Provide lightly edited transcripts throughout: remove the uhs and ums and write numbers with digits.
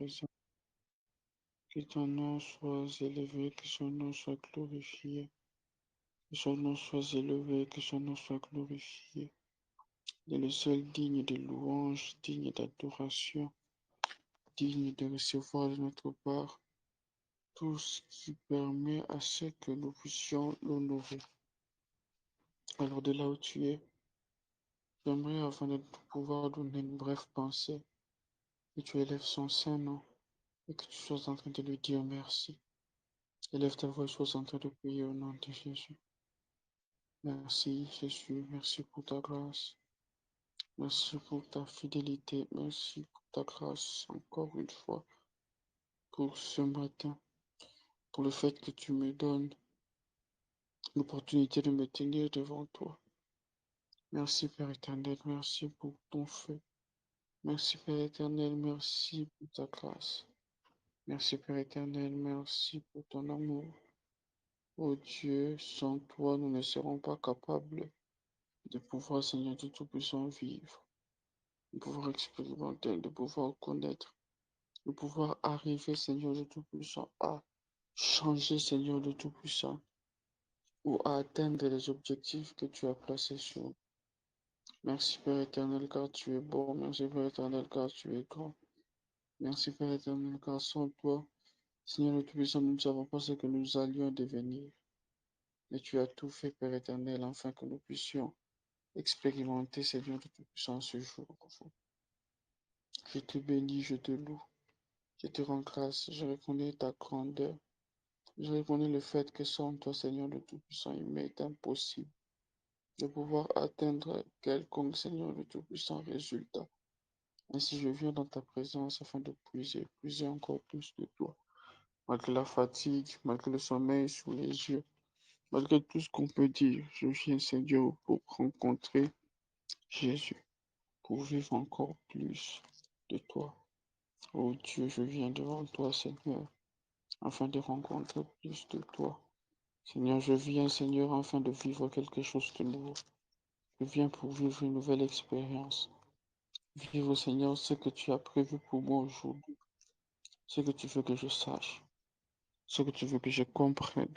présent. Que ton nom soit élevé, que son nom soit glorifié. Que son nom soit élevé, que son nom soit glorifié. Il est le seul digne de louange, digne d'adoration, digne de recevoir de notre part tout ce qui permet à ce que nous puissions l'honorer. Alors de là où tu es, j'aimerais afin de pouvoir donner une brève pensée, que tu élèves son saint nom et que tu sois en train de lui dire merci. Élève ta voix, sois en train de prier au nom de Jésus. Merci Jésus, merci pour ta grâce, merci pour ta fidélité, merci pour ta grâce encore une fois pour ce matin, pour le fait que tu me donnes l'opportunité de me tenir devant toi. Merci Père éternel, merci pour ton feu. Merci Père éternel, merci pour ta grâce. Merci Père éternel, merci pour ton amour. Oh Dieu, sans toi, nous ne serons pas capables de pouvoir, Seigneur Dieu Tout-Puissant, vivre, de pouvoir expérimenter, de pouvoir connaître, de pouvoir arriver, Seigneur Dieu Tout-Puissant, à changer, Seigneur Dieu Tout-Puissant, ou à atteindre les objectifs que tu as placés sur nous. Merci Père éternel, car tu es bon. Merci Père éternel, car tu es grand. Merci Père éternel, car sans toi, Seigneur le Tout-Puissant, nous ne savons pas ce que nous allions devenir. Mais tu as tout fait, Père éternel, afin que nous puissions expérimenter, Seigneur le Tout-Puissant, ce jour. Je te bénis, je te loue, je te rends grâce, je reconnais ta grandeur. Je reconnais le fait que sans toi, Seigneur le Tout-Puissant, il m'est impossible de pouvoir atteindre quelconque, Seigneur le Tout-Puissant, résultat. Ainsi, je viens dans ta présence afin de puiser encore plus de toi. Malgré la fatigue, malgré le sommeil sous les yeux, malgré tout ce qu'on peut dire, je viens, Seigneur, pour rencontrer Jésus, pour vivre encore plus de toi. Oh Dieu, je viens devant toi, Seigneur, afin de rencontrer plus de toi. Seigneur, je viens, Seigneur, afin de vivre quelque chose de nouveau. Je viens pour vivre une nouvelle expérience. Vivre, Seigneur, ce que tu as prévu pour moi aujourd'hui, ce que tu veux que je sache, ce que tu veux que je comprenne.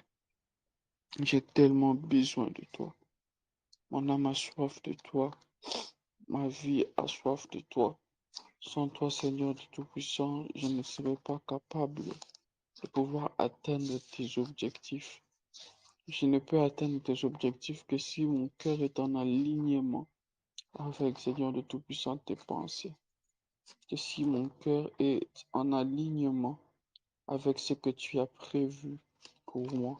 J'ai tellement besoin de toi. Mon âme a soif de toi. Ma vie a soif de toi. Sans toi, Seigneur du Tout-Puissant, je ne serais pas capable de pouvoir atteindre tes objectifs. Je ne peux atteindre tes objectifs que si mon cœur est en alignement avec, Seigneur du Tout-Puissant, tes pensées. Que si mon cœur est en alignement avec ce que tu as prévu pour moi.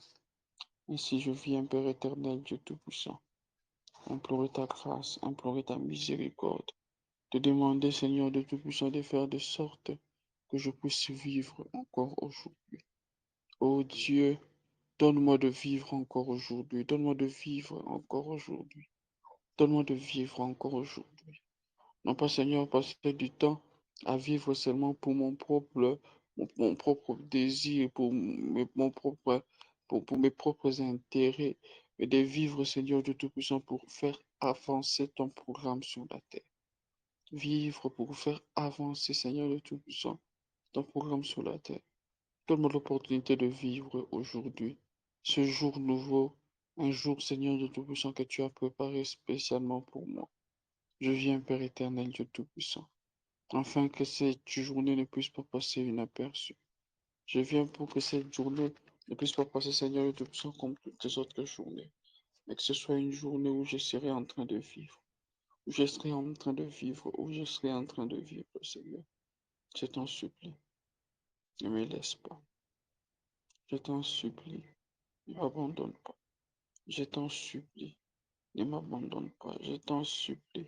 Ainsi je viens, Père éternel, Dieu Tout-Puissant, implorer ta grâce, implorer ta miséricorde, te demander, Seigneur de Tout-Puissant, de faire de sorte que je puisse vivre encore aujourd'hui. Oh Dieu, donne-moi de vivre encore aujourd'hui, donne-moi de vivre encore aujourd'hui, donne-moi de vivre encore aujourd'hui. Non pas, Seigneur, passer du temps à vivre seulement pour mon propre désir, pour mes propres intérêts, mais de vivre, Seigneur Dieu Tout-Puissant, pour faire avancer ton programme sur la terre. Vivre pour faire avancer, Seigneur Dieu Tout-Puissant, ton programme sur la terre. Donne-moi l'opportunité de vivre aujourd'hui, ce jour nouveau, un jour, Seigneur Dieu Tout-Puissant, que tu as préparé spécialement pour moi. Je viens, Père éternel, Dieu Tout-Puissant, afin que cette journée ne puisse pas passer inaperçue. Je viens pour que cette journée ne puisse pas passer, Seigneur Dieu Tout-Puissant, comme toutes les autres journées, mais que ce soit une journée où je serai en train de vivre, où je serai en train de vivre, où je serai en train de vivre, Seigneur. Je t'en supplie, ne me laisse pas. Je t'en supplie, ne m'abandonne pas. Je t'en supplie, ne m'abandonne pas. Je t'en supplie,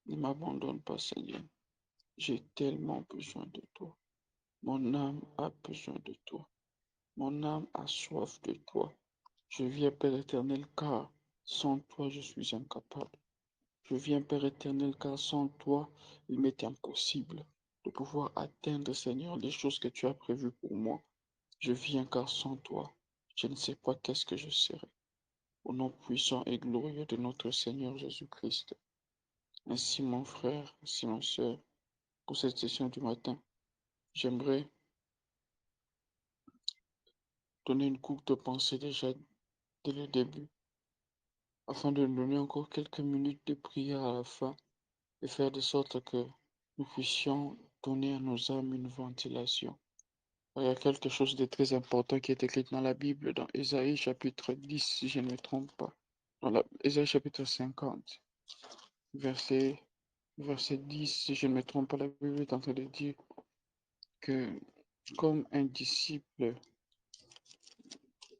ne m'abandonne pas, Seigneur. J'ai tellement besoin de toi. Mon âme a besoin de toi. Mon âme a soif de toi. Je viens, Père éternel, car sans toi, je suis incapable. Je viens, Père éternel, car sans toi, il m'est impossible de pouvoir atteindre, Seigneur, les choses que tu as prévues pour moi. Je viens, car sans toi, je ne sais pas qu'est-ce que je serai. Au nom puissant et glorieux de notre Seigneur Jésus-Christ. Ainsi, mon frère, ainsi, ma soeur, pour cette session du matin, j'aimerais donner une courte pensée déjà dès le début, afin de nous donner encore quelques minutes de prière à la fin et faire de sorte que nous puissions donner à nos âmes une ventilation. Il y a quelque chose de très important qui est écrit dans la Bible, dans Ésaïe chapitre 10, si je ne me trompe pas. Dans Ésaïe chapitre 50, verset, verset 10, si je ne me trompe pas, la Bible est en train de dire que comme un disciple,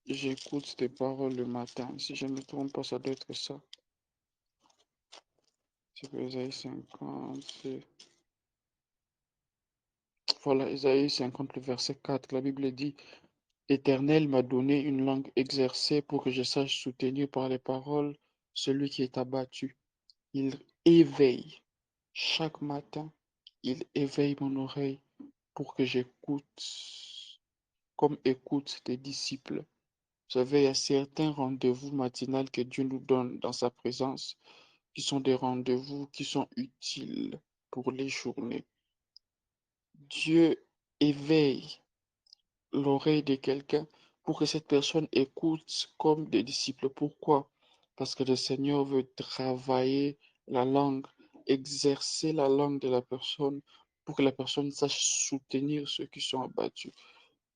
j'écoute tes paroles le matin. Si je ne me trompe pas, ça doit être ça. C'est Ésaïe 50. Voilà, Ésaïe 50, le verset 4. La Bible dit, L'Éternel m'a donné une langue exercée pour que je sache soutenir par les paroles celui qui est abattu. Il éveille chaque matin, il éveille mon oreille pour que j'écoute, comme écoute tes disciples. Vous savez, il y a certains rendez-vous matinaux que Dieu nous donne dans sa présence, qui sont des rendez-vous qui sont utiles pour les journées. Dieu éveille l'oreille de quelqu'un pour que cette personne écoute comme des disciples. Pourquoi? Parce que le Seigneur veut travailler la langue, exercer la langue de la personne pour que la personne sache soutenir ceux qui sont abattus.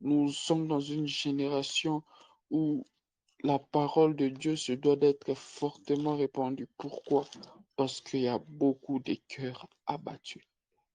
Nous sommes dans une génération où la parole de Dieu se doit d'être fortement répandue. Pourquoi? Parce qu'il y a beaucoup de cœurs abattus.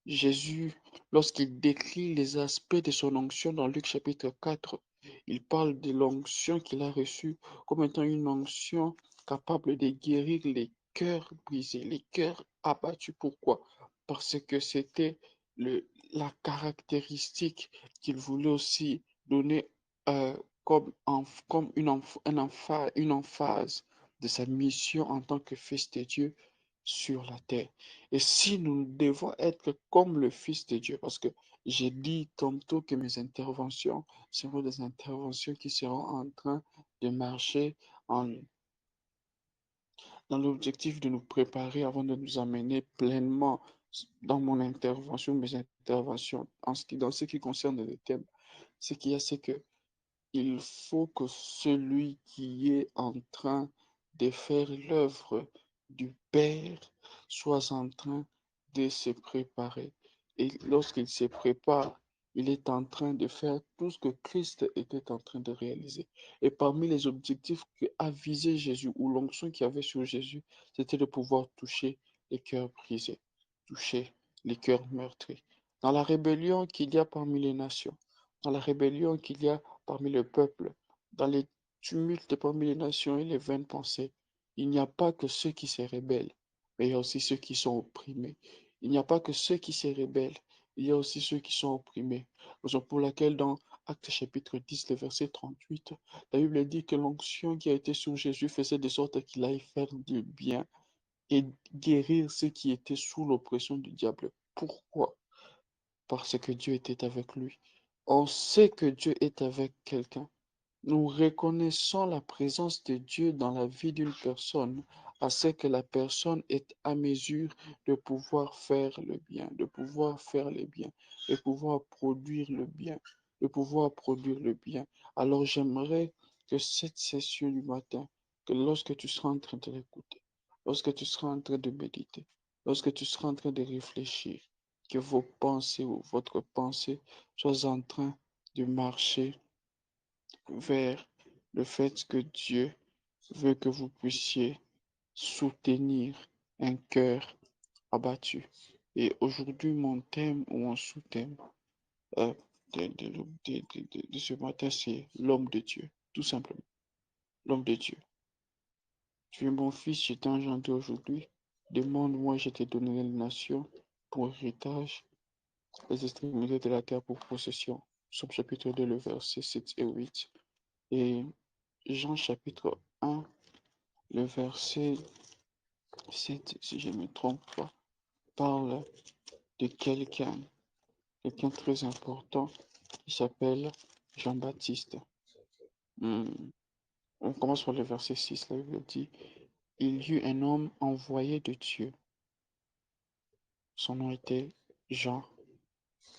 Jésus, lorsqu'il décrit les aspects de son onction dans Luc chapitre 4, il parle de l'onction qu'il a reçue comme étant une onction capable de guérir les cœurs brisés, les cœurs abattus. Pourquoi? Parce que c'était la caractéristique qu'il voulait aussi donner euh, comme une emphase de sa mission en tant que fils de Dieu sur la terre. Et si nous devons être comme le Fils de Dieu, parce que j'ai dit tantôt que mes interventions seront des interventions qui seront en train de marcher en, dans l'objectif de nous préparer avant de nous amener pleinement dans mon intervention, mes interventions, dans ce qui concerne le thème. Ce qu'il y a, c'est que il faut que celui qui est en train de faire l'œuvre du Père soit en train de se préparer. Et lorsqu'il se prépare, il est en train de faire tout ce que Christ était en train de réaliser. Et parmi les objectifs que a visé Jésus, ou l'onction qu'il y avait sur Jésus, c'était de pouvoir toucher les cœurs brisés, toucher les cœurs meurtris. Dans la rébellion qu'il y a parmi les nations, dans la rébellion qu'il y a parmi le peuple, dans les tumultes parmi les nations et les vaines pensées, il n'y a pas que ceux qui se rebellent, mais il y a aussi ceux qui sont opprimés. Il n'y a pas que ceux qui se rebellent, il y a aussi ceux qui sont opprimés. Raison pour laquelle dans Actes chapitre 10, le verset 38, la Bible dit que l'onction qui a été sur Jésus faisait de sorte qu'il aille faire du bien et guérir ceux qui étaient sous l'oppression du diable. Pourquoi? Parce que Dieu était avec lui. On sait que Dieu est avec quelqu'un. Nous reconnaissons la présence de Dieu dans la vie d'une personne, à ce que la personne est à mesure de pouvoir faire le bien, de pouvoir faire le bien, de pouvoir produire le bien, de pouvoir produire le bien. Alors j'aimerais que cette session du matin, que lorsque tu seras en train de l'écouter, lorsque tu seras en train de méditer, lorsque tu seras en train de réfléchir, que vos pensées ou votre pensée soit en train de marcher vers le fait que Dieu veut que vous puissiez soutenir un cœur abattu. Et aujourd'hui, mon thème ou mon sous-thème euh, de ce matin, c'est l'homme de Dieu, tout simplement. L'homme de Dieu. Tu es mon fils, je t'ai engendré aujourd'hui. Demande-moi, je te donnerai les nations pour héritage, les extrémités de la terre pour possession. Somme chapitre 2, le verset 7 et 8. Et Jean chapitre 1, le verset 7, si je ne me trompe pas, parle de quelqu'un très important qui s'appelle Jean-Baptiste. On commence par le verset 6, là, il dit, il y eut un homme envoyé de Dieu. Son nom était Jean.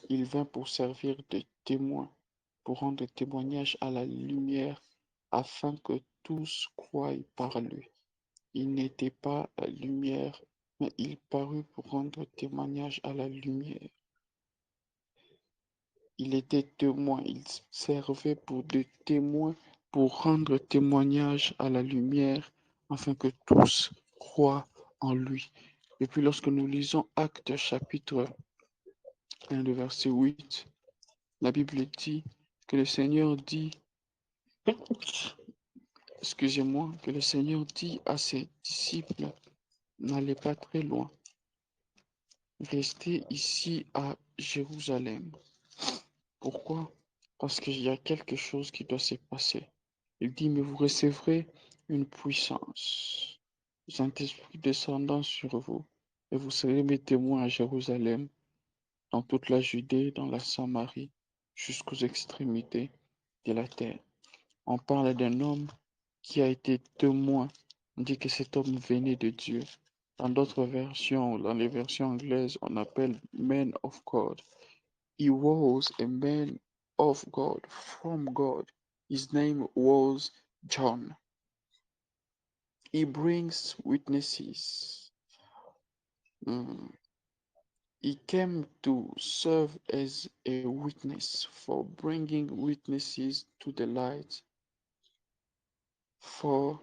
Il vint pour servir de témoin, pour rendre témoignage à la lumière, afin que tous croient par lui. Il n'était pas la lumière, mais il parut pour rendre témoignage à la lumière. Il était témoin, il servait pour des témoins, pour rendre témoignage à la lumière, afin que tous croient en lui. Et puis lorsque nous lisons Actes chapitre 1, le verset 8, la Bible dit que le Seigneur dit, excusez-moi, que le Seigneur dit à ses disciples, n'allez pas très loin, restez ici à Jérusalem. Pourquoi? Parce qu'il y a quelque chose qui doit se passer. Il dit, mais vous recevrez une puissance, le Saint-Esprit descendant sur vous, et vous serez mes témoins à Jérusalem, dans toute la Judée, dans la Samarie, jusqu'aux extrémités de la terre. On parle d'un homme qui a été témoin. On dit que cet homme venait de Dieu. Dans d'autres versions, dans les versions anglaises, on appelle man of God. He was a man of God, from God. His name was John. He brings witnesses. Mm. He came to serve as a witness, for bringing witnesses to the light, for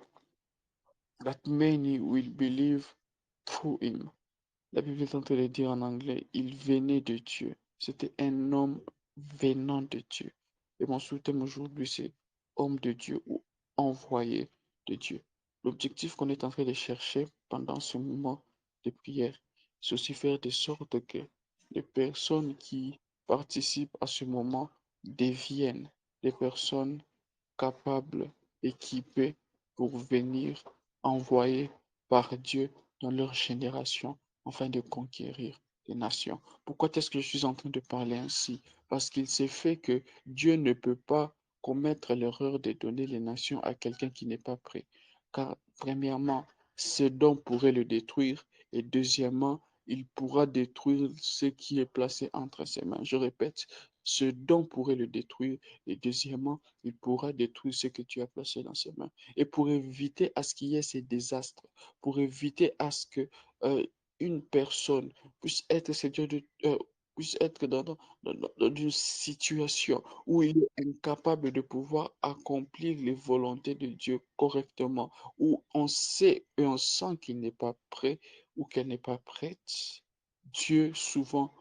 that many will believe through him. La Bible est en train de dire en anglais, il venait de Dieu. C'était un homme venant de Dieu. Et mon sous-thème aujourd'hui, c'est homme de Dieu ou envoyé de Dieu. L'objectif qu'on est en train de chercher pendant ce moment de prière, c'est aussi faire de sorte que les personnes qui participent à ce moment deviennent des personnes capables, équipées pour venir envoyer par Dieu dans leur génération afin de conquérir les nations. Pourquoi est-ce que je suis en train de parler ainsi? Parce qu'il s'est fait que Dieu ne peut pas commettre l'erreur de donner les nations à quelqu'un qui n'est pas prêt. Car premièrement, ce don pourrait le détruire et deuxièmement, il pourra détruire ce qui est placé entre ses mains. Je répète, ce don pourrait le détruire et deuxièmement, il pourra détruire ce que tu as placé dans ses mains. Et pour éviter à ce qu'il y ait ces désastres, pour éviter à ce que une personne puisse être, puisse être dans une situation où il est incapable de pouvoir accomplir les volontés de Dieu correctement, où on sait et on sent qu'il n'est pas prêt ou qu'elle n'est pas prête, Dieu souvent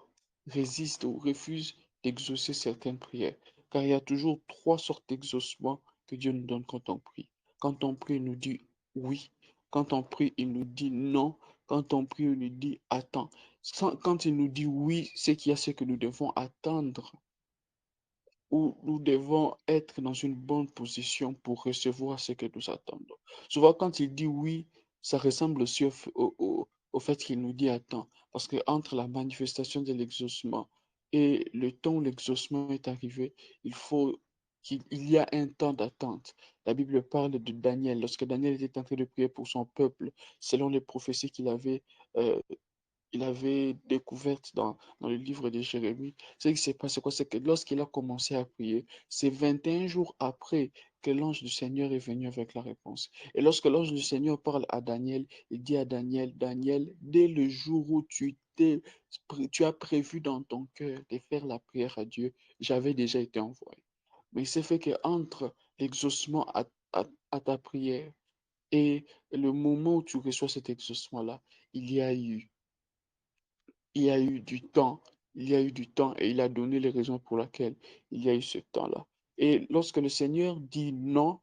résiste ou refuse d'exaucer certaines prières. Car il y a toujours trois sortes d'exaucement que Dieu nous donne quand on prie. Quand on prie, il nous dit oui. Quand on prie, il nous dit non. Quand on prie, il nous dit attends. Quand il nous dit oui, c'est qu'il y a ce que nous devons attendre où nous devons être dans une bonne position pour recevoir ce que nous attendons. Souvent, quand il dit oui, ça ressemble aussi au fait qu'il nous dit attends. Parce que entre la manifestation de l'exaucement et le temps où l'exaucement est arrivé, il faut qu'il y a un temps d'attente. La Bible parle de Daniel. Lorsque Daniel était en train de prier pour son peuple, selon les prophéties euh, il avait découverte dans le livre de Jérémie, ce qui s'est passé, quoi, c'est que lorsqu'il a commencé à prier, c'est 21 jours après que l'ange du Seigneur est venu avec la réponse. Et lorsque l'ange du Seigneur parle à Daniel, il dit à Daniel, Daniel, dès le jour où tu as prévu dans ton cœur de faire la prière à Dieu, j'avais déjà été envoyé. Mais il s'est fait qu'entre l'exaucement à ta prière et le moment où tu reçois cet exaucement-là, il y a eu il y a eu du temps, il y a eu du temps et il a donné les raisons pour lesquelles il y a eu ce temps-là. Et lorsque le Seigneur dit non,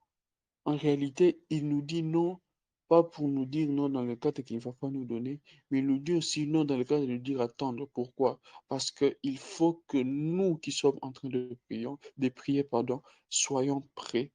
en réalité, il nous dit non, pas pour nous dire non dans le cadre qu'il ne va pas nous donner, mais il nous dit aussi non dans le cadre de nous dire attendre. Pourquoi? Parce qu'il faut que nous qui sommes en train de prier, pardon, soyons prêts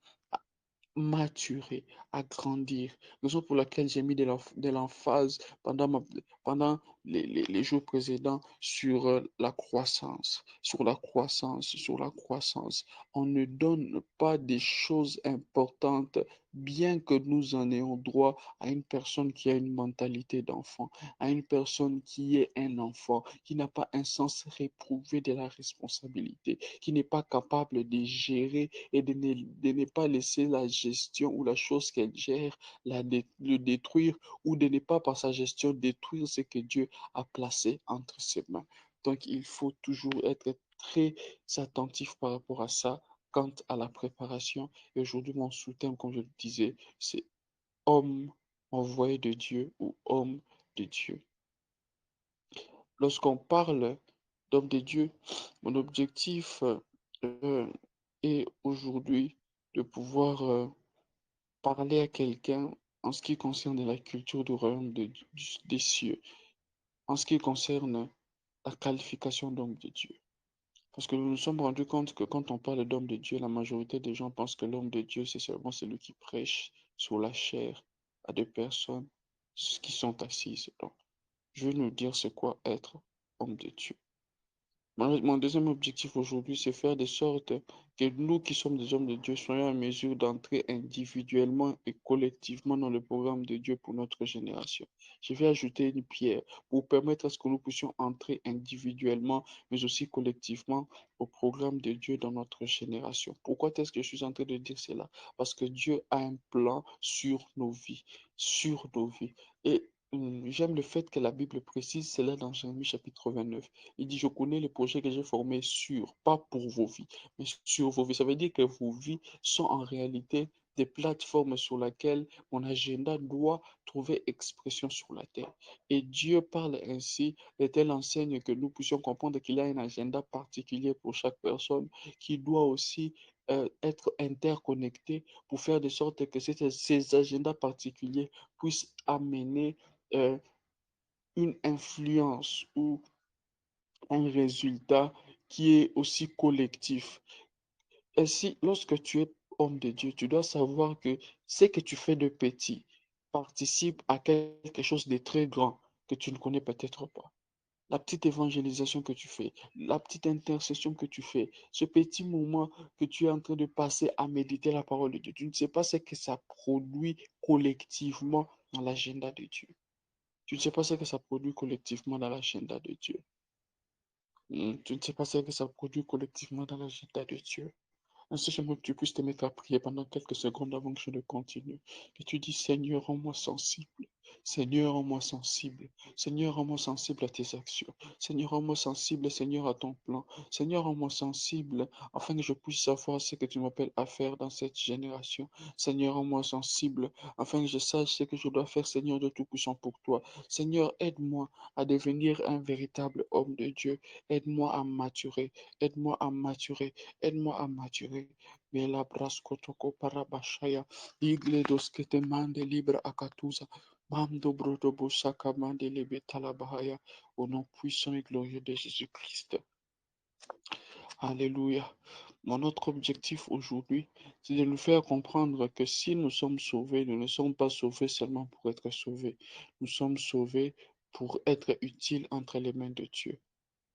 maturer, à grandir. Raison pour laquelle j'ai mis de l'emphase pendant les jours précédents sur la croissance, sur la croissance, sur la croissance. On ne donne pas des choses importantes, bien que nous en ayons droit à une personne qui a une mentalité d'enfant, à une personne qui est un enfant, qui n'a pas un sens réprouvé de la responsabilité, qui n'est pas capable de gérer et de ne pas laisser la gestion ou la chose qu'elle gère le détruire ou de ne pas par sa gestion détruire ce que Dieu a placé entre ses mains. Donc, il faut toujours être très attentif par rapport à ça quant à la préparation. Et aujourd'hui, mon sous-thème, comme je le disais, c'est homme envoyé de Dieu ou homme de Dieu. Lorsqu'on parle d'homme de Dieu, mon objectif est aujourd'hui de pouvoir parler à quelqu'un en ce qui concerne la culture du royaume des cieux, en ce qui concerne la qualification d'homme de Dieu. Parce que nous nous sommes rendus compte que quand on parle d'homme de Dieu, la majorité des gens pensent que l'homme de Dieu, c'est seulement celui qui prêche sur la chair à des personnes qui sont assises. Donc, je vais nous dire c'est quoi être homme de Dieu. Mon deuxième objectif aujourd'hui, c'est faire de sorte que nous qui sommes des hommes de Dieu soyons en mesure d'entrer individuellement et collectivement dans le programme de Dieu pour notre génération. Je vais ajouter une pierre pour permettre à ce que nous puissions entrer individuellement, mais aussi collectivement au programme de Dieu dans notre génération. Pourquoi est-ce que je suis en train de dire cela? Parce que Dieu a un plan sur nos vies, sur nos vies. Et j'aime le fait que la Bible précise cela dans Jérémie chapitre 29. Il dit, je connais les projets que j'ai formés sur, pas pour vos vies, mais sur vos vies. Ça veut dire que vos vies sont en réalité des plateformes sur lesquelles mon agenda doit trouver expression sur la terre. Et Dieu parle ainsi de telle enseigne que nous puissions comprendre qu'il y a un agenda particulier pour chaque personne qui doit aussi être interconnecté pour faire de sorte que ces agendas particuliers puissent amener euh, une influence ou un résultat qui est aussi collectif. Ainsi, lorsque tu es homme de Dieu, tu dois savoir que ce que tu fais de petit participe à quelque chose de très grand que tu ne connais peut-être pas. La petite évangélisation que tu fais, la petite intercession que tu fais, ce petit moment que tu es en train de passer à méditer la parole de Dieu, tu ne sais pas ce que ça produit collectivement dans l'agenda de Dieu. Tu ne sais pas ce que ça produit collectivement dans l'agenda de Dieu. Tu ne sais pas ce que ça produit collectivement dans l'agenda de Dieu. Ainsi, j'aimerais que tu puisses te mettre à prier pendant quelques secondes avant que je ne continue. Que tu dis, Seigneur, rends-moi sensible. Seigneur, rends-moi sensible. Seigneur, rends-moi sensible à tes actions. Seigneur, rends-moi sensible, Seigneur, à ton plan. Seigneur, rends-moi sensible afin que je puisse savoir ce que tu m'appelles à faire dans cette génération. Seigneur, rends-moi sensible afin que je sache ce que je dois faire, Seigneur, de tout-puissant pour toi. Seigneur, aide-moi à devenir un véritable homme de Dieu. Aide-moi à maturer. Aide-moi à maturer. Aide-moi à maturer. Bela braskotoko parabashaya. Igle doskete mande libre akatuza. Mando brodo bosaka mande lebe talabahaya. Au nom puissant et glorieux de Jésus-Christ. Alléluia. Mon autre objectif aujourd'hui, c'est de nous faire comprendre que si nous sommes sauvés, nous ne sommes pas sauvés seulement pour être sauvés. Nous sommes sauvés pour être utiles entre les mains de Dieu.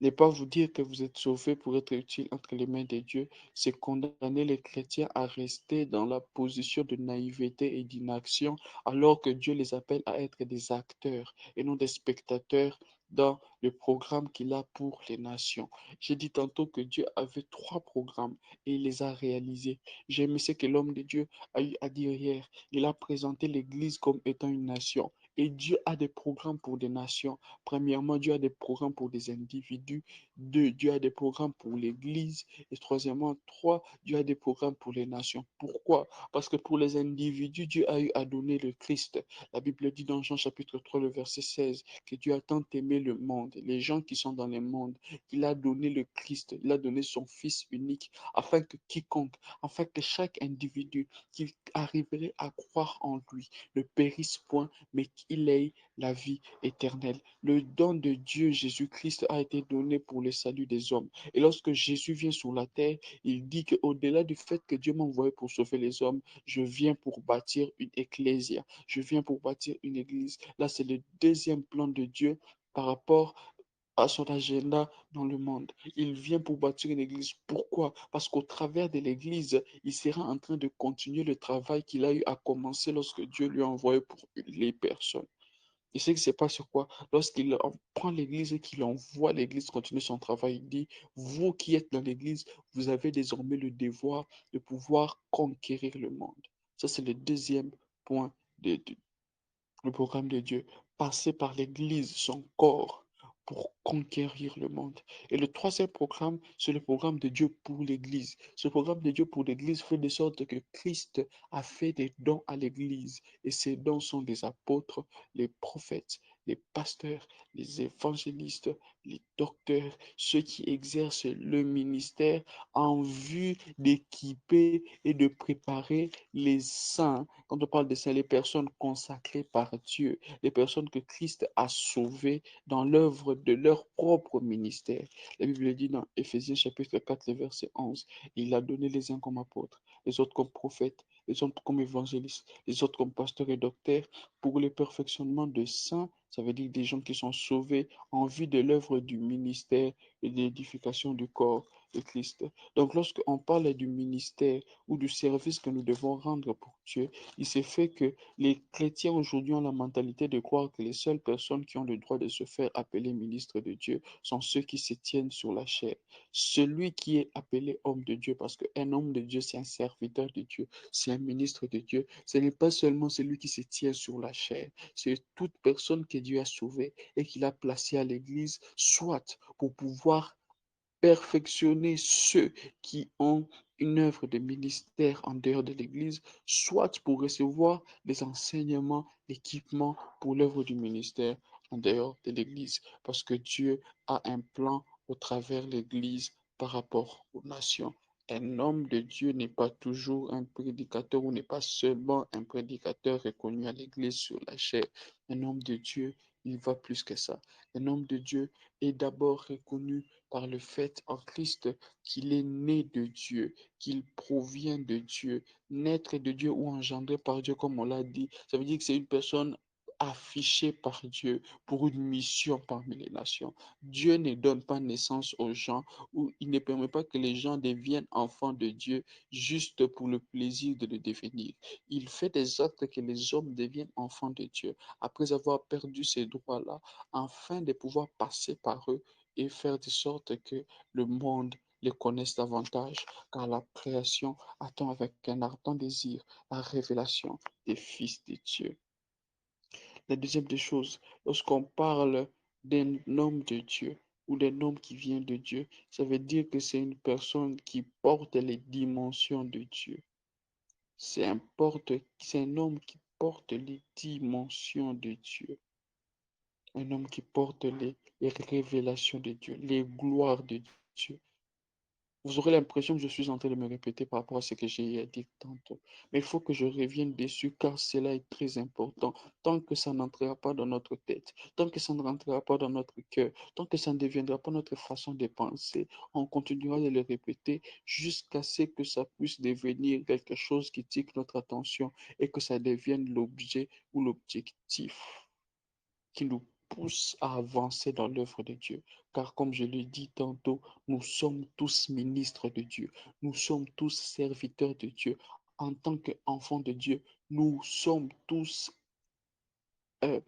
Ne pas vous dire que vous êtes sauvés pour être utile entre les mains de Dieu, c'est condamner les chrétiens à rester dans la position de naïveté et d'inaction, alors que Dieu les appelle à être des acteurs et non des spectateurs dans le programme qu'il a pour les nations. J'ai dit tantôt que Dieu avait trois programmes et il les a réalisés. J'ai aimé ce que l'homme de Dieu a eu à dire hier. Il a présenté l'Église comme étant une nation. Et Dieu a des programmes pour des nations. Premièrement, Dieu a des programmes pour des individus. Deux, Dieu a des programmes pour l'Église. Et troisièmement, trois, Dieu a des programmes pour les nations. Pourquoi? Parce que pour les individus, Dieu a eu à donner le Christ. La Bible dit dans Jean chapitre 3, le verset 16, que Dieu a tant aimé le monde, les gens qui sont dans le monde, qu'il a donné le Christ, il a donné son Fils unique, afin que quiconque, afin que chaque individu qui arriverait à croire en lui ne périsse point, mais qu'il ait la vie éternelle. Le don de Dieu, Jésus-Christ, a été donné pour le salut des hommes. Et lorsque Jésus vient sur la terre, il dit qu'au-delà du fait que Dieu m'a envoyé pour sauver les hommes, je viens pour bâtir une ecclésia. Je viens pour bâtir une église. Là, c'est le deuxième plan de Dieu par rapport à son agenda dans le monde. Il vient pour bâtir une église. Pourquoi? Parce qu'au travers de l'église, il sera en train de continuer le travail qu'il a eu à commencer lorsque Dieu lui a envoyé pour les personnes. Et ce qui se passe, c'est quoi? Lorsqu'il prend l'église et qu'il envoie l'église continuer son travail, il dit, vous qui êtes dans l'église, vous avez désormais le devoir de pouvoir conquérir le monde. Ça, c'est le deuxième point le programme de Dieu, passer par l'Église, son corps, pour conquérir le monde. Et le troisième programme, c'est le programme de Dieu pour l'Église. Ce programme de Dieu pour l'Église fait de sorte que Christ a fait des dons à l'Église. Et ces dons sont les apôtres, les prophètes, les pasteurs, les évangélistes, les docteurs, ceux qui exercent le ministère en vue d'équiper et de préparer les saints. Quand on parle de ça, les personnes consacrées par Dieu, les personnes que Christ a sauvées dans l'œuvre de leur propre ministère. La Bible dit dans Éphésiens chapitre 4, le verset 11, il a donné les uns comme apôtres, les autres comme prophètes, les autres comme évangélistes, les autres comme pasteurs et docteurs, pour le perfectionnement de saints, ça veut dire des gens qui sont sauvés en vue de l'œuvre du ministère et de l'édification du corps de Christ. Donc lorsqu'on parle du ministère ou du service que nous devons rendre pour Dieu, il s'est fait que les chrétiens aujourd'hui ont la mentalité de croire que les seules personnes qui ont le droit de se faire appeler ministre de Dieu sont ceux qui se tiennent sur la chair. Celui qui est appelé homme de Dieu, parce qu'un homme de Dieu, c'est un serviteur de Dieu, c'est un ministre de Dieu, ce n'est pas seulement celui qui se tient sur la chair, c'est toute personne que Dieu a sauvée et qu'il a placée à l'église, soit pour pouvoir perfectionner ceux qui ont une œuvre de ministère en dehors de l'Église, soit pour recevoir des enseignements, l'équipement pour l'œuvre du ministère en dehors de l'Église. Parce que Dieu a un plan au travers de l'Église par rapport aux nations. Un homme de Dieu n'est pas toujours un prédicateur ou n'est pas seulement un prédicateur reconnu à l'Église sur la chair. Un homme de Dieu, il va plus que ça. Un homme de Dieu est d'abord reconnu par le fait en Christ qu'il est né de Dieu, qu'il provient de Dieu, naître de Dieu ou engendré par Dieu, comme on l'a dit. Ça veut dire que c'est une personne affichée par Dieu pour une mission parmi les nations. Dieu ne donne pas naissance aux gens ou il ne permet pas que les gens deviennent enfants de Dieu juste pour le plaisir de le devenir. Il fait des actes que les hommes deviennent enfants de Dieu après avoir perdu ces droits-là, afin de pouvoir passer par eux et faire de sorte que le monde les connaisse davantage, car la création attend avec un ardent désir la révélation des fils de Dieu. La deuxième des choses, lorsqu'on parle d'un homme de Dieu ou d'un homme qui vient de Dieu, ça veut dire que c'est une personne qui porte les dimensions de Dieu. C'est un homme qui porte les dimensions de Dieu. Un homme qui porte les révélations de Dieu, les gloires de Dieu. Vous aurez l'impression que je suis en train de me répéter par rapport à ce que j'ai dit tantôt. Mais il faut que je revienne dessus car cela est très important. Tant que ça n'entrera pas dans notre tête, tant que ça ne rentrera pas dans notre cœur, tant que ça ne deviendra pas notre façon de penser, on continuera de le répéter jusqu'à ce que ça puisse devenir quelque chose qui tique notre attention et que ça devienne l'objet ou l'objectif qui nous pousse à avancer dans l'œuvre de Dieu. Car comme je l'ai dit tantôt, nous sommes tous ministres de Dieu. Nous sommes tous serviteurs de Dieu. En tant qu'enfants de Dieu, nous sommes tous euh,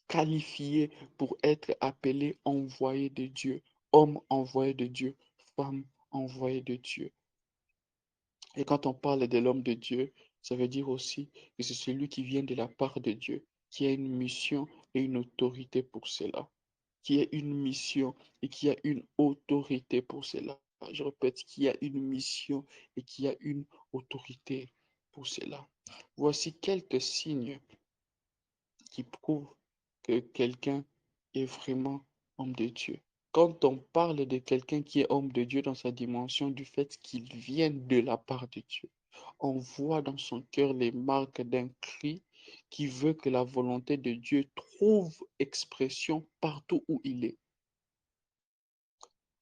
qualifiés pour être appelés envoyés de Dieu, hommes envoyés de Dieu, femmes envoyées de Dieu. Et quand on parle de l'homme de Dieu, ça veut dire aussi que c'est celui qui vient de la part de Dieu, qui a une mission et une autorité pour cela, qui a une mission et qui a une autorité pour cela. Je répète, qui a une mission et qui a une autorité pour cela. Voici quelques signes qui prouvent que quelqu'un est vraiment homme de Dieu. Quand on parle de quelqu'un qui est homme de Dieu dans sa dimension du fait qu'il vient de la part de Dieu, on voit dans son cœur les marques d'un cri qui veut que la volonté de Dieu trouve expression partout où il est.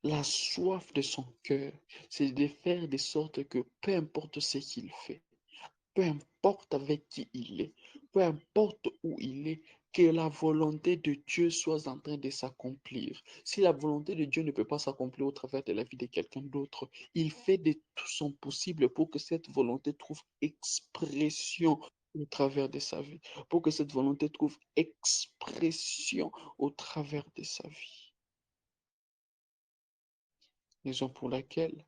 La soif de son cœur, c'est de faire de sorte que peu importe ce qu'il fait, peu importe avec qui il est, peu importe où il est, que la volonté de Dieu soit en train de s'accomplir. Si la volonté de Dieu ne peut pas s'accomplir au travers de la vie de quelqu'un d'autre, il fait de tout son possible pour que cette volonté trouve expression au travers de sa vie, pour que cette volonté trouve expression au travers de sa vie. Raison pour laquelle,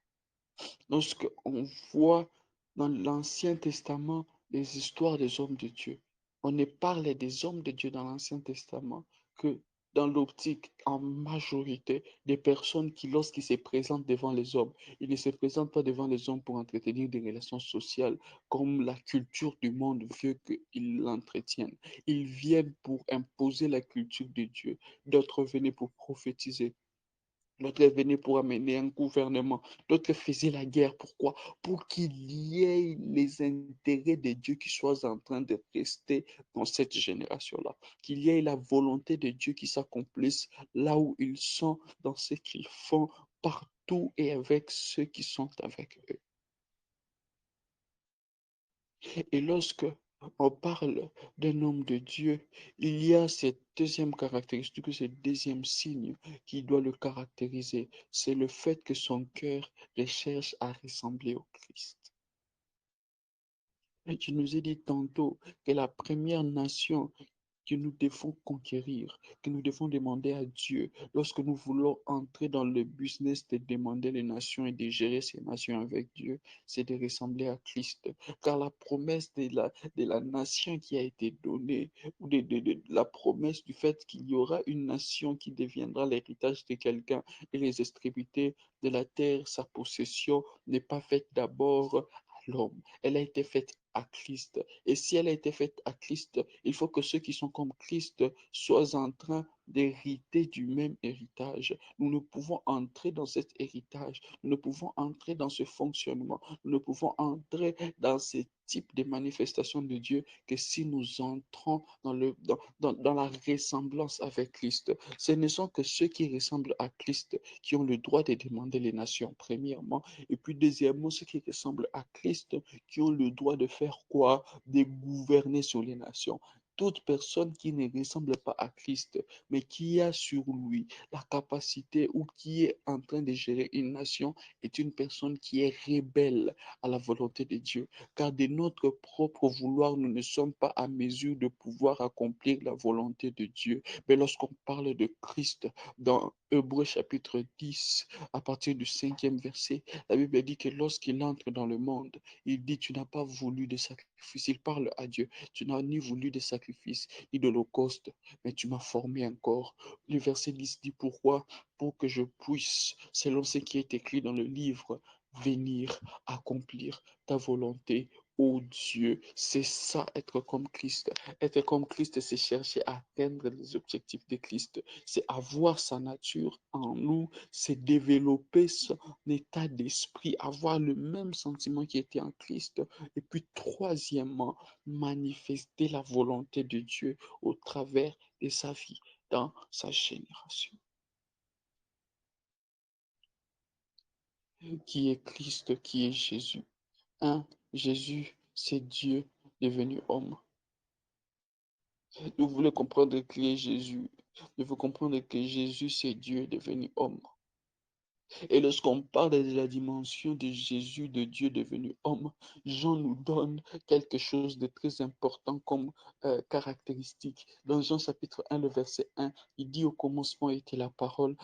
lorsque on voit dans l'Ancien Testament les histoires des hommes de Dieu, on ne parle des hommes de Dieu dans l'Ancien Testament que dans l'optique en majorité des personnes qui, lorsqu'ils se présentent devant les hommes, ils ne se présentent pas devant les hommes pour entretenir des relations sociales comme la culture du monde veut qu'ils l'entretiennent. Ils viennent pour imposer la culture de Dieu. D'autres venaient pour prophétiser. D'autres est venu pour amener un gouvernement. D'autres faisaient la guerre. Pourquoi? Pour qu'il y ait les intérêts de Dieu qui soient en train de rester dans cette génération-là. Qu'il y ait la volonté de Dieu qui s'accomplisse là où ils sont, dans ce qu'ils font, partout et avec ceux qui sont avec eux. Et lorsque on parle d'un homme de Dieu, il y a cette deuxième caractéristique, ce deuxième signe qui doit le caractériser. C'est le fait que son cœur recherche à ressembler au Christ. Et tu nous ai dit tantôt que la première nation que nous devons conquérir, que nous devons demander à Dieu lorsque nous voulons entrer dans le business de demander les nations et de gérer ces nations avec Dieu, c'est de ressembler à Christ. Car la promesse de la nation qui a été donnée, ou de la promesse du fait qu'il y aura une nation qui deviendra l'héritage de quelqu'un et les extrémités de la terre, sa possession, n'est pas faite d'abord à l'homme. Elle a été faite à Christ. Et si elle a été faite à Christ, il faut que ceux qui sont comme Christ soient en train d'hériter du même héritage. Nous ne pouvons entrer dans cet héritage, nous ne pouvons entrer dans ce fonctionnement, nous ne pouvons entrer dans ce type de manifestation de Dieu que si nous entrons dans la ressemblance avec Christ. Ce ne sont que ceux qui ressemblent à Christ qui ont le droit de demander les nations, premièrement, et puis deuxièmement, ceux qui ressemblent à Christ qui ont le droit de faire quoi? De gouverner sur les nations. Toute personne qui ne ressemble pas à Christ, mais qui a sur lui la capacité ou qui est en train de gérer une nation, est une personne qui est rebelle à la volonté de Dieu. Car de notre propre vouloir, nous ne sommes pas à mesure de pouvoir accomplir la volonté de Dieu. Mais lorsqu'on parle de Christ dans Hébreux chapitre 10, à partir du 5e verset, la Bible dit que lorsqu'il entre dans le monde, il dit, tu n'as pas voulu de sacrifice. Il parle à Dieu. Tu n'as ni voulu de sacrifice, ni d'holocauste, mais tu m'as formé encore. Le verset 10 dit pourquoi? Pour que je puisse, selon ce qui est écrit dans le livre, venir accomplir ta volonté. Oh Dieu, c'est ça être comme Christ. Être comme Christ, c'est chercher à atteindre les objectifs de Christ. C'est avoir sa nature en nous, c'est développer son état d'esprit, avoir le même sentiment qui était en Christ. Et puis, troisièmement, manifester la volonté de Dieu au travers de sa vie, dans sa génération. Qui est Christ, qui est Jésus? Un, Jésus, c'est Dieu devenu homme. Vous voulez comprendre qui est Jésus? Il faut comprendre que Jésus, c'est Dieu devenu homme. Et lorsqu'on parle de la dimension de Jésus, de Dieu devenu homme, Jean nous donne quelque chose de très important comme caractéristique. Dans Jean chapitre 1, le verset 1, il dit au commencement était la parole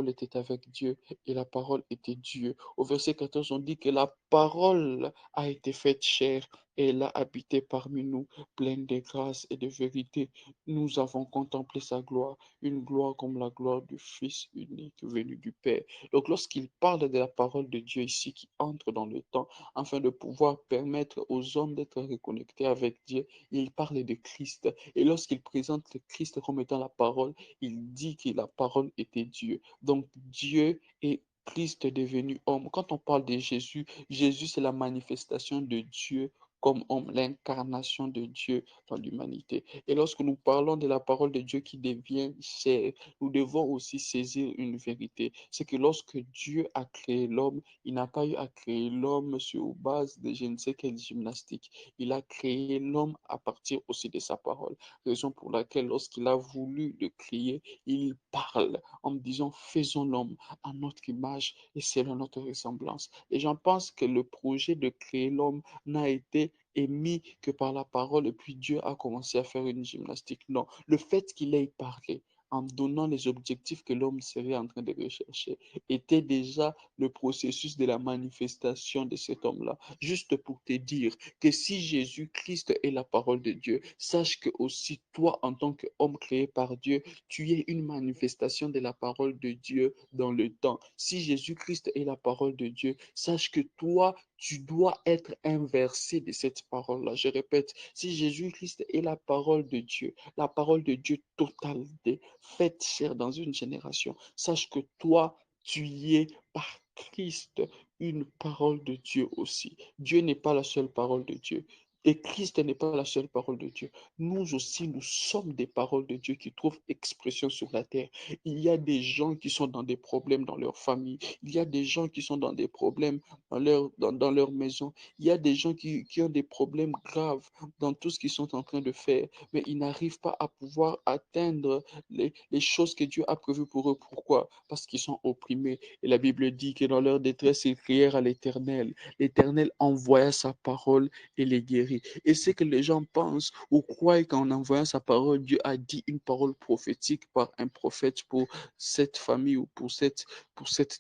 était avec Dieu et la parole était Dieu. Au verset 14, on dit que la parole a été faite chair et elle a habité parmi nous, pleine de grâce et de vérité. Nous avons contemplé sa gloire, une gloire comme la gloire du Fils unique venu du Père. Donc, lorsqu'il parle de la parole de Dieu ici qui entre dans le temps, afin de pouvoir permettre aux hommes d'être reconnectés avec Dieu, il parle de Christ. Et lorsqu'il présente le Christ comme étant la parole, il dit que la parole était Dieu. Donc, Dieu est Christ est devenu homme. Quand on parle de Jésus, Jésus, c'est la manifestation de Dieu comme homme, l'incarnation de Dieu dans l'humanité. Et lorsque nous parlons de la parole de Dieu qui devient chair, nous devons aussi saisir une vérité. C'est que lorsque Dieu a créé l'homme, il n'a pas eu à créer l'homme sur base de je ne sais quelle gymnastique. Il a créé l'homme à partir aussi de sa parole. Raison pour laquelle lorsqu'il a voulu le créer, il parle en disant faisons l'homme à notre image et selon notre ressemblance. Et j'en pense que le projet de créer l'homme n'a été émis que par la parole et puis Dieu a commencé à faire une gymnastique. Non, le fait qu'il ait parlé en donnant les objectifs que l'homme serait en train de rechercher était déjà le processus de la manifestation de cet homme-là. Juste pour te dire que si Jésus-Christ est la parole de Dieu, sache que aussi toi, en tant qu'homme créé par Dieu, tu es une manifestation de la parole de Dieu dans le temps. Si Jésus-Christ est la parole de Dieu, sache que toi, tu dois être inversé de cette parole-là. Je répète, si Jésus-Christ est la parole de Dieu totalité, faite chair dans une génération, sache que toi, tu y es par Christ une parole de Dieu aussi. Dieu n'est pas la seule parole de Dieu. Et Christ n'est pas la seule parole de Dieu. Nous aussi, nous sommes des paroles de Dieu qui trouvent expression sur la terre. Il y a des gens qui sont dans des problèmes dans leur famille. Il y a des gens qui sont dans des problèmes dans leur maison. Il y a des gens qui ont des problèmes graves dans tout ce qu'ils sont en train de faire, mais ils n'arrivent pas à pouvoir atteindre les choses que Dieu a prévues pour eux. Pourquoi? Parce qu'ils sont opprimés. Et la Bible dit que dans leur détresse, ils crièrent à l'Éternel. L'Éternel envoya sa parole et les guérit. Et c'est que les gens pensent ou croient qu'en envoyant sa parole, Dieu a dit une parole prophétique par un prophète pour cette famille ou pour cette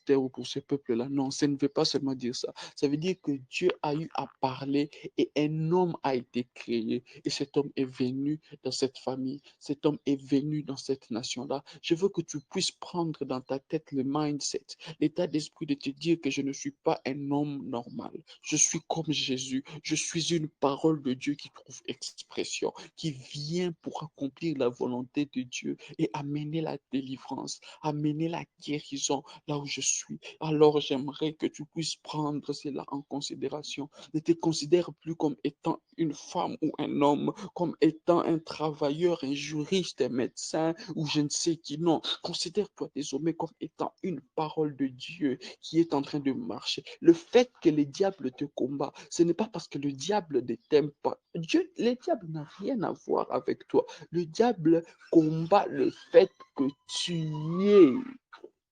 terre ou pour ce peuple-là. Non, ça ne veut pas seulement dire ça. Ça veut dire que Dieu a eu à parler et un homme a été créé. Et cet homme est venu dans cette famille. Cet homme est venu dans cette nation-là. Je veux que tu puisses prendre dans ta tête le mindset, l'état d'esprit de te dire que je ne suis pas un homme normal. Je suis comme Jésus. Je suis une parole de Dieu qui trouve expression, qui vient pour accomplir la volonté de Dieu et amener la délivrance, amener la guérison là où je suis. Alors j'aimerais que tu puisses prendre cela en considération. Ne te considère plus comme étant une femme ou un homme, comme étant un travailleur, un juriste, un médecin ou je ne sais qui. Non, considère-toi désormais comme étant une parole de Dieu qui est en train de marcher. Le fait que le diable te combat, ce n'est pas parce que le diable ne t'aime pas. Dieu, le diable n'a rien à voir avec toi. Le diable combat le fait que tu es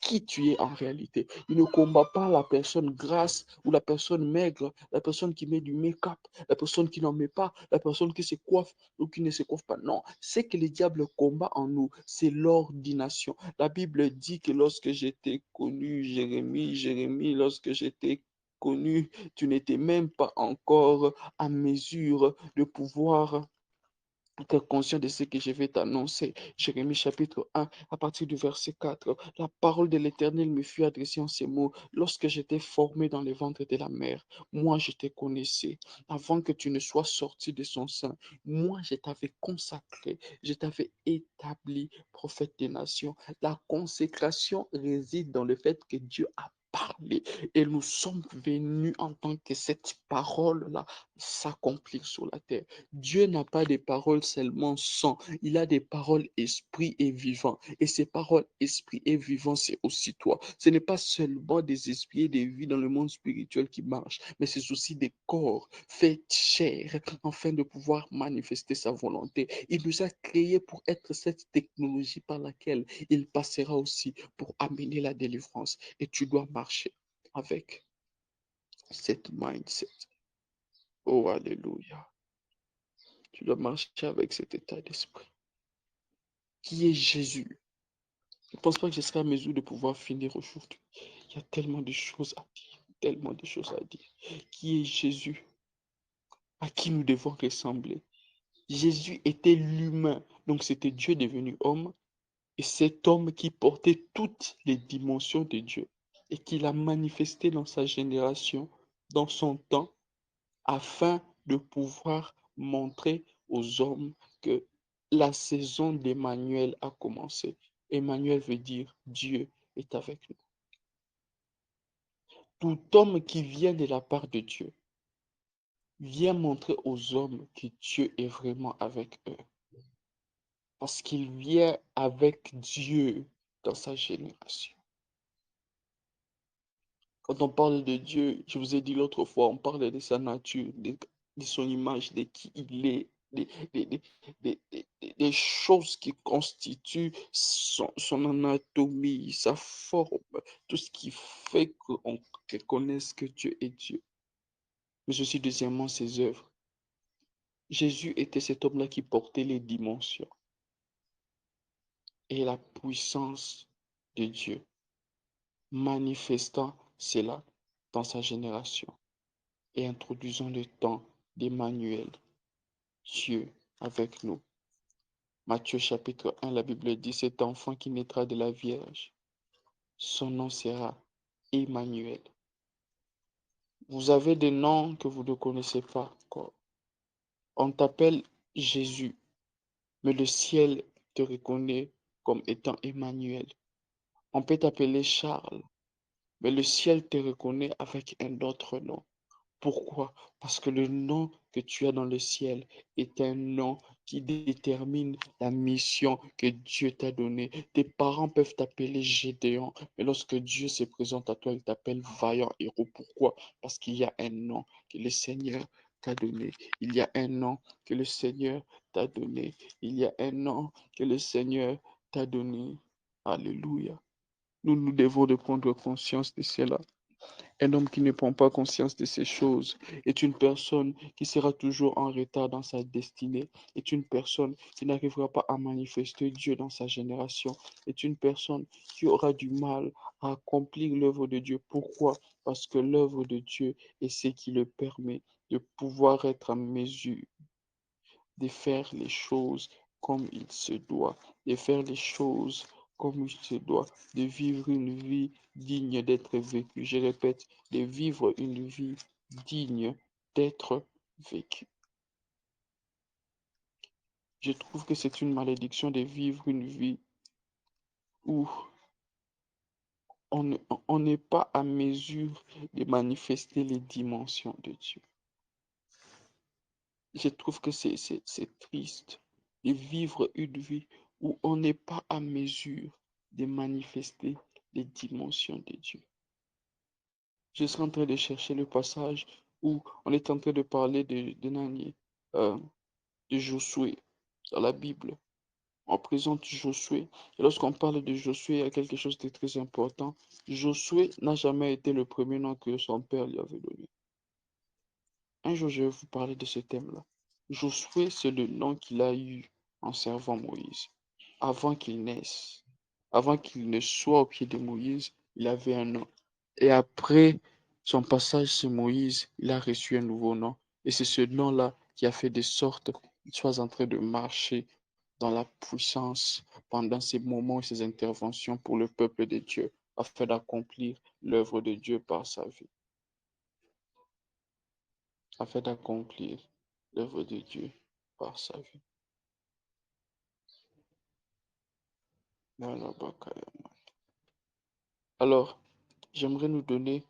qui tu es en réalité. Il ne combat pas la personne grasse ou la personne maigre, la personne qui met du make-up, la personne qui n'en met pas, la personne qui se coiffe ou qui ne se coiffe pas. Non, ce que le diable combat en nous, c'est l'ordination. La Bible dit que lorsque j'étais connu, Jérémie, lorsque j'étais connu, tu n'étais même pas encore à mesure de pouvoir être conscient de ce que je vais t'annoncer. Jérémie chapitre 1, à partir du verset 4. La parole de l'Éternel me fut adressée en ces mots. Lorsque j'étais formé dans le ventre de la mère, moi je te connaissais. Avant que tu ne sois sorti de son sein, moi je t'avais consacré, je t'avais établi prophète des nations. La consécration réside dans le fait que Dieu a parlé et nous sommes venus en tant que cette parole-là s'accomplir sur la terre. Dieu n'a pas des paroles seulement sang, il a des paroles esprit et vivant. Et ces paroles esprit et vivant, c'est aussi toi. Ce n'est pas seulement des esprits et des vies dans le monde spirituel qui marchent, mais c'est aussi des corps faits chair afin de pouvoir manifester sa volonté. Il nous a créés pour être cette technologie par laquelle il passera aussi pour amener la délivrance. Et tu dois marcher avec cette mindset. Oh, alléluia. Tu dois marcher avec cet état d'esprit. Qui est Jésus? Je ne pense pas que je serai à mesure de pouvoir finir aujourd'hui. Il y a tellement de choses à dire, tellement de choses à dire. Qui est Jésus? À qui nous devons ressembler? Jésus était l'humain, donc c'était Dieu devenu homme, et cet homme qui portait toutes les dimensions de Dieu et qui l'a manifesté dans sa génération, dans son temps, afin de pouvoir montrer aux hommes que la saison d'Emmanuel a commencé. Emmanuel veut dire Dieu est avec nous. Tout homme qui vient de la part de Dieu vient montrer aux hommes que Dieu est vraiment avec eux. Parce qu'il vient avec Dieu dans sa génération. Quand on parle de Dieu, je vous ai dit l'autre fois, on parle de sa nature, de son image, de qui il est, des, des- des choses qui constituent son anatomie, sa forme, tout ce qui fait qu'on connaisse que Dieu est Dieu. Mais aussi, deuxièmement, ses œuvres. Jésus était cet homme-là qui portait les dimensions et la puissance de Dieu, manifestant cela dans sa génération et introduisant le temps d'Emmanuel, Dieu avec nous. Matthieu chapitre 1, la Bible dit, cet enfant qui naîtra de la Vierge, son nom sera Emmanuel. Vous avez des noms que vous ne connaissez pas encore. On t'appelle Jésus, mais le ciel te reconnaît comme étant Emmanuel. On peut t'appeler Charles, mais le ciel te reconnaît avec un autre nom. Pourquoi? Parce que le nom que tu as dans le ciel est un nom qui détermine la mission que Dieu t'a donnée. Tes parents peuvent t'appeler Gédéon, mais lorsque Dieu se présente à toi, il t'appelle vaillant héros. Pourquoi? Parce qu'il y a un nom que le Seigneur t'a donné. Il y a un nom que le Seigneur t'a donné. Il y a un nom que le Seigneur t'a donné. Alléluia. Nous devons de prendre conscience de cela. Un homme qui ne prend pas conscience de ces choses est une personne qui sera toujours en retard dans sa destinée, est une personne qui n'arrivera pas à manifester Dieu dans sa génération, est une personne qui aura du mal à accomplir l'œuvre de Dieu. Pourquoi? Parce que l'œuvre de Dieu est ce qui le permet de pouvoir être en mesure de faire les choses comme il se doit, de faire les choses comme il se doit, de vivre une vie digne d'être vécue. Je répète, de vivre une vie digne d'être vécue. Je trouve que c'est une malédiction de vivre une vie où on n'est pas à mesure de manifester les dimensions de Dieu. Je trouve que c'est triste de vivre une vie où on n'est pas à mesure de manifester les dimensions de Dieu. Je suis en train de chercher le passage où on est en train de parler de Nani, euh, de Josué dans la Bible. On présente Josué. Et lorsqu'on parle de Josué, il y a quelque chose de très important. Josué n'a jamais été le premier nom que son père lui avait donné. Un jour, je vais vous parler de ce thème-là. Josué, c'est le nom qu'il a eu en servant Moïse. Avant qu'il naisse, avant qu'il ne soit au pied de Moïse, il avait un nom. Et après son passage sur Moïse, il a reçu un nouveau nom. Et c'est ce nom-là qui a fait de sorte qu'il soit en train de marcher dans la puissance pendant ces moments et ces interventions pour le peuple de Dieu, afin d'accomplir l'œuvre de Dieu par sa vie. Afin d'accomplir l'œuvre de Dieu par sa vie. Alors, j'aimerais nous donner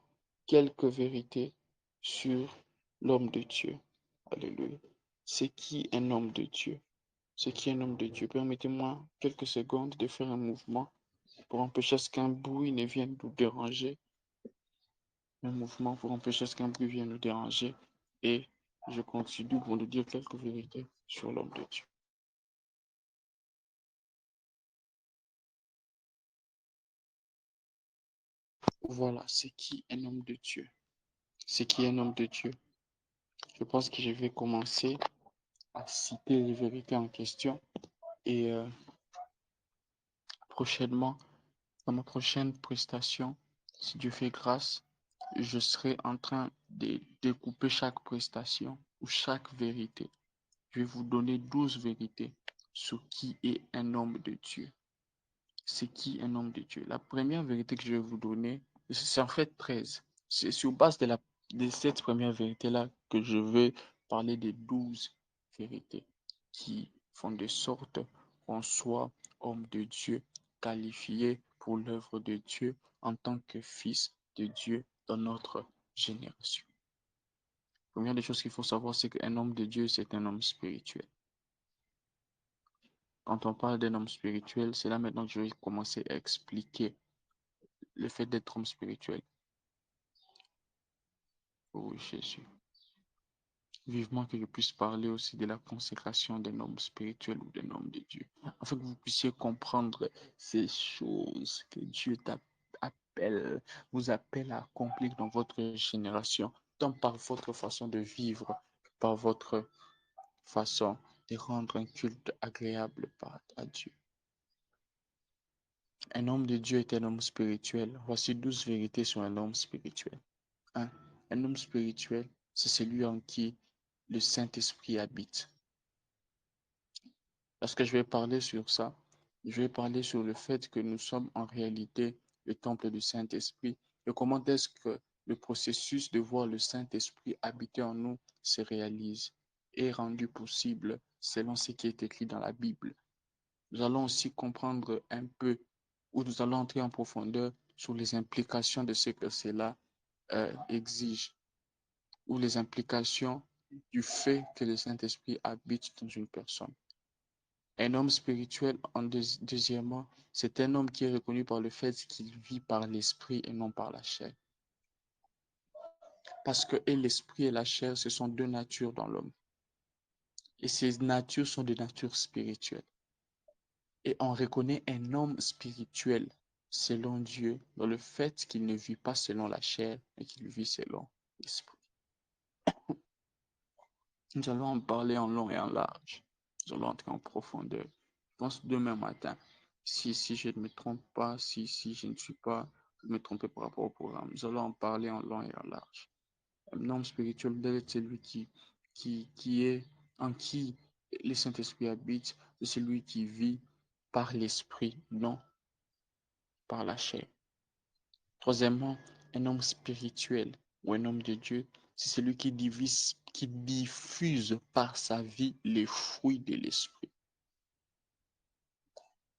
quelques vérités sur l'homme de Dieu. Alléluia. C'est qui un homme de Dieu? C'est qui un homme de Dieu? Permettez-moi quelques secondes de faire un mouvement pour empêcher qu'un bruit ne vienne nous déranger. Un mouvement pour empêcher qu'un bruit vienne nous déranger. Et je continue pour nous dire quelques vérités sur l'homme de Dieu. Voilà, c'est qui un homme de Dieu? C'est qui un homme de Dieu? Je pense que je vais commencer à citer les vérités en question et prochainement, dans ma prochaine prestation, si Dieu fait grâce, je serai en train de découper chaque prestation ou chaque vérité. Je vais vous donner 12 vérités sur qui est un homme de Dieu. C'est qui un homme de Dieu? La première vérité que je vais vous donner, c'est en fait 13. C'est sur base de cette première vérité-là que je vais parler des 12 vérités qui font de sorte qu'on soit homme de Dieu, qualifié pour l'œuvre de Dieu en tant que fils de Dieu dans notre génération. Première des choses qu'il faut savoir, c'est qu'un homme de Dieu, c'est un homme spirituel. Quand on parle d'un homme spirituel, c'est là maintenant que je vais commencer à expliquer le fait d'être homme spirituel. Oh oui, Jésus. Vivement que je puisse parler aussi de la consécration d'un homme spirituel ou d'un homme de Dieu, afin que vous puissiez comprendre ces choses que Dieu appelle, vous appelle à accomplir dans votre génération, tant par votre façon de vivre, par votre façon de rendre un culte agréable à Dieu. Un homme de Dieu est un homme spirituel. Voici 12 vérités sur un homme spirituel. 1. Un homme spirituel, c'est celui en qui le Saint-Esprit habite. Lorsque je vais parler sur ça, je vais parler sur le fait que nous sommes en réalité le temple du Saint-Esprit et comment est-ce que le processus de voir le Saint-Esprit habiter en nous se réalise et est rendu possible selon ce qui est écrit dans la Bible. Nous allons aussi comprendre un peu, ou nous allons entrer en profondeur sur les implications de ce que cela exige, ou les implications du fait que le Saint-Esprit habite dans une personne. Un homme spirituel, deuxièmement, c'est un homme qui est reconnu par le fait qu'il vit par l'esprit et non par la chair. Parce que et l'esprit et la chair, ce sont deux natures dans l'homme. Et ces natures sont de nature spirituelle. Et on reconnaît un homme spirituel selon Dieu dans le fait qu'il ne vit pas selon la chair, mais qu'il vit selon l'esprit. Nous allons en parler en long et en large. Nous allons entrer en profondeur. Je pense demain matin, si je ne me trompe pas, si je ne suis pas me tromper par rapport au programme, nous allons en parler en long et en large. Un homme spirituel doit être celui qui est en qui le Saint-Esprit habite, c'est celui qui vit par l'esprit, non par la chair. Troisièmement, un homme spirituel ou un homme de Dieu, c'est celui qui diffuse par sa vie les fruits de l'esprit.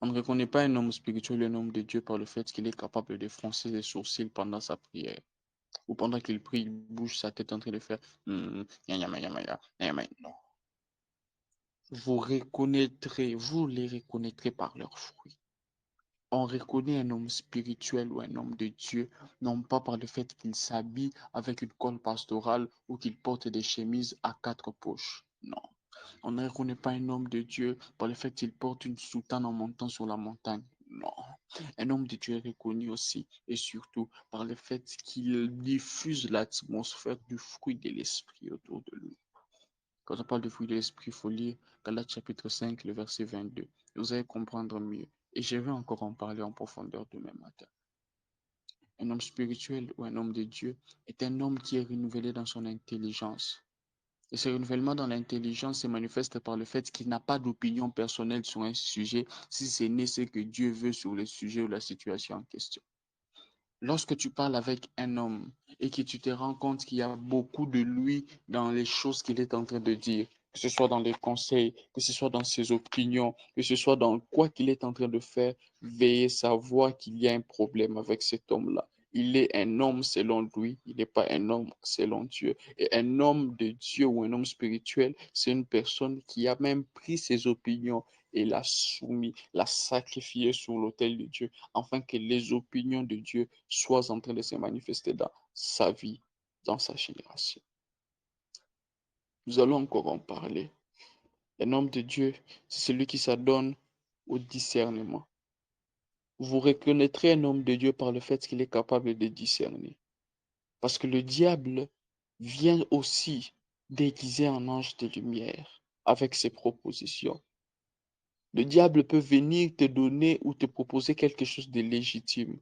On ne reconnaît pas un homme spirituel ou un homme de Dieu par le fait qu'il est capable de froncer les sourcils pendant sa prière. Ou pendant qu'il prie, il bouge sa tête en train de faire non. Vous les reconnaîtrez par leurs fruits. On reconnaît un homme spirituel ou un homme de Dieu, non pas par le fait qu'il s'habille avec une colle pastorale ou qu'il porte des chemises à 4 poches. Non. On ne reconnaît pas un homme de Dieu par le fait qu'il porte une soutane en montant sur la montagne. Non. Un homme de Dieu est reconnu aussi et surtout par le fait qu'il diffuse l'atmosphère du fruit de l'esprit autour de lui. Quand on parle de fruit de l'esprit, il faut lire Galates chapitre 5, le verset 22. Vous allez comprendre mieux. Et je vais encore en parler en profondeur demain matin. Un homme spirituel ou un homme de Dieu est un homme qui est renouvelé dans son intelligence. Et ce renouvellement dans l'intelligence se manifeste par le fait qu'il n'a pas d'opinion personnelle sur un sujet, si ce n'est ce que Dieu veut sur le sujet ou la situation en question. Lorsque tu parles avec un homme et que tu te rends compte qu'il y a beaucoup de lui dans les choses qu'il est en train de dire, que ce soit dans les conseils, que ce soit dans ses opinions, que ce soit dans quoi qu'il est en train de faire, veillez savoir qu'il y a un problème avec cet homme-là. Il est un homme selon lui, il n'est pas un homme selon Dieu. Et un homme de Dieu ou un homme spirituel, c'est une personne qui a même pris ses opinions et l'a soumis, l'a sacrifié sur l'autel de Dieu, afin que les opinions de Dieu soient en train de se manifester dans sa vie, dans sa génération. Nous allons encore en parler. Un homme de Dieu, c'est celui qui s'adonne au discernement. Vous reconnaîtrez un homme de Dieu par le fait qu'il est capable de discerner. Parce que le diable vient aussi déguisé en ange de lumière avec ses propositions. Le diable peut venir te donner ou te proposer quelque chose de légitime.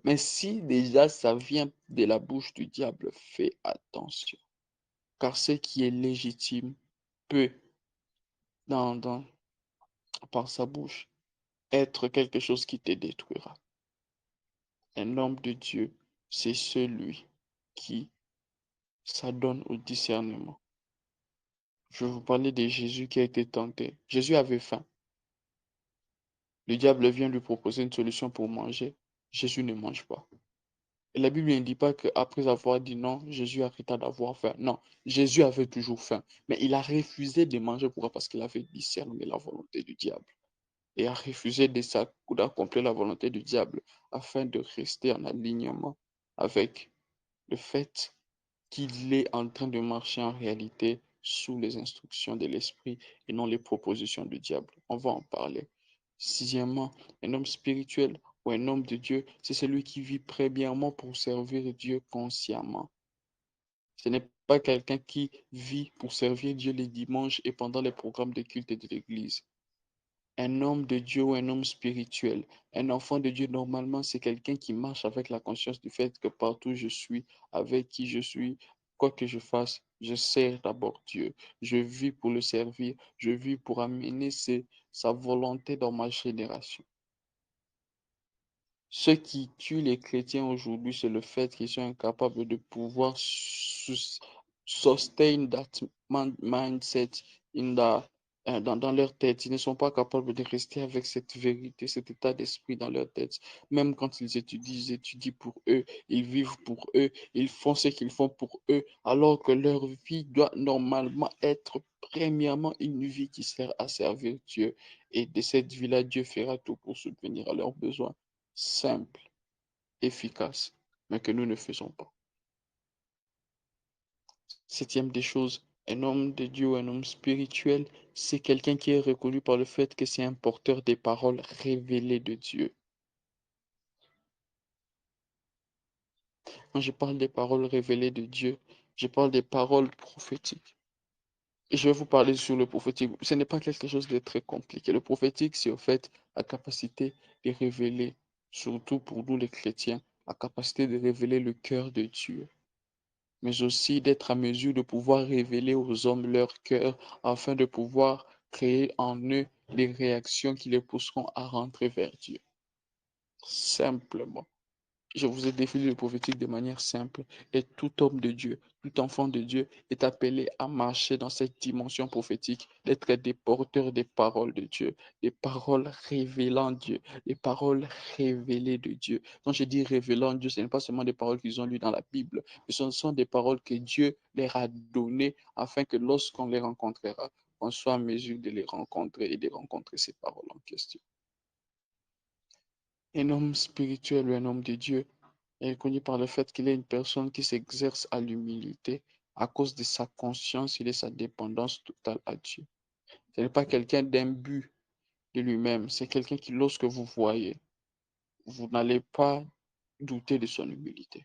Mais si déjà ça vient de la bouche du diable, fais attention. Car ce qui est légitime peut, par sa bouche, être quelque chose qui te détruira. Un homme de Dieu, c'est celui qui s'adonne au discernement. Je vais vous parler de Jésus qui a été tenté. Jésus avait faim. Le diable vient lui proposer une solution pour manger. Jésus ne mange pas. Et la Bible ne dit pas qu'après avoir dit non, Jésus arrêta d'avoir faim. Non, Jésus avait toujours faim. Mais il a refusé de manger. Pourquoi? Parce qu'il avait discerné la volonté du diable. Et a refusé d'accomplir la volonté du diable afin de rester en alignement avec le fait qu'il est en train de marcher en réalité sous les instructions de l'esprit et non les propositions du diable. On va en parler. Sixièmement, un homme spirituel ou un homme de Dieu, c'est celui qui vit premièrement pour servir Dieu consciemment. Ce n'est pas quelqu'un qui vit pour servir Dieu les dimanches et pendant les programmes de culte de l'Église. Un homme de Dieu ou un homme spirituel, un enfant de Dieu, normalement, c'est quelqu'un qui marche avec la conscience du fait que partout où je suis, avec qui je suis, quoi que je fasse, je sers d'abord Dieu. Je vis pour le servir, je vis pour amener sa volonté dans ma génération. Ce qui tue les chrétiens aujourd'hui, c'est le fait qu'ils sont incapables de pouvoir sustain that mindset dans leur tête. Ils ne sont pas capables de rester avec cette vérité, cet état d'esprit dans leur tête. Même quand ils étudient pour eux, ils vivent pour eux, ils font ce qu'ils font pour eux, alors que leur vie doit normalement être premièrement une vie qui sert à servir Dieu. Et de cette vie-là, Dieu fera tout pour subvenir à leurs besoins simple, efficace, mais que nous ne faisons pas. Septième des choses, un homme de Dieu, un homme spirituel, c'est quelqu'un qui est reconnu par le fait que c'est un porteur des paroles révélées de Dieu. Quand je parle des paroles révélées de Dieu, je parle des paroles prophétiques. Et je vais vous parler sur le prophétique. Ce n'est pas quelque chose de très compliqué. Le prophétique, c'est au fait la capacité de révéler, surtout pour nous les chrétiens, la capacité de révéler le cœur de Dieu, mais aussi d'être à mesure de pouvoir révéler aux hommes leur cœur afin de pouvoir créer en eux les réactions qui les pousseront à rentrer vers Dieu. Simplement. Je vous ai défini le prophétique de manière simple. Et tout homme de Dieu, tout enfant de Dieu est appelé à marcher dans cette dimension prophétique, d'être des porteurs des paroles de Dieu, des paroles révélant Dieu, des paroles révélées de Dieu. Quand je dis révélant Dieu, ce n'est pas seulement des paroles qu'ils ont lues dans la Bible, mais ce sont des paroles que Dieu leur a données afin que lorsqu'on les rencontrera, on soit en mesure de les rencontrer et de rencontrer ces paroles en question. Un homme spirituel ou un homme de Dieu est reconnu par le fait qu'il est une personne qui s'exerce à l'humilité à cause de sa conscience et de sa dépendance totale à Dieu. Ce n'est pas quelqu'un d'imbu de lui-même, c'est quelqu'un qui, lorsque vous voyez, vous n'allez pas douter de son humilité.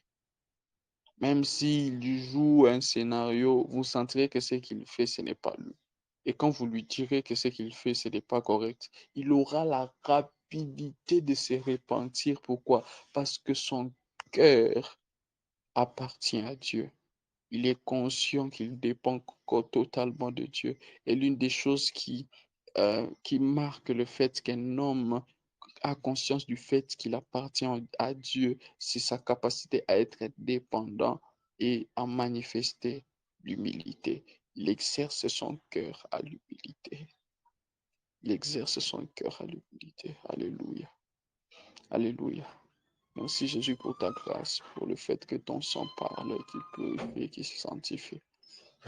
Même s'il joue un scénario, vous sentirez que ce qu'il fait, ce n'est pas lui. Et quand vous lui direz que ce qu'il fait, ce n'est pas correct, il aura la rapidité de se repentir. Pourquoi? Parce que son cœur appartient à Dieu. Il est conscient qu'il dépend totalement de Dieu. Et l'une des choses qui marque le fait qu'un homme a conscience du fait qu'il appartient à Dieu, c'est sa capacité à être dépendant et à manifester l'humilité. Il exerce son cœur à l'humilité. Il exerce son cœur à l'humilité. Alléluia. Alléluia. Merci Jésus pour ta grâce, pour le fait que ton sang parle, qu'il purifie, qu'il sanctifie.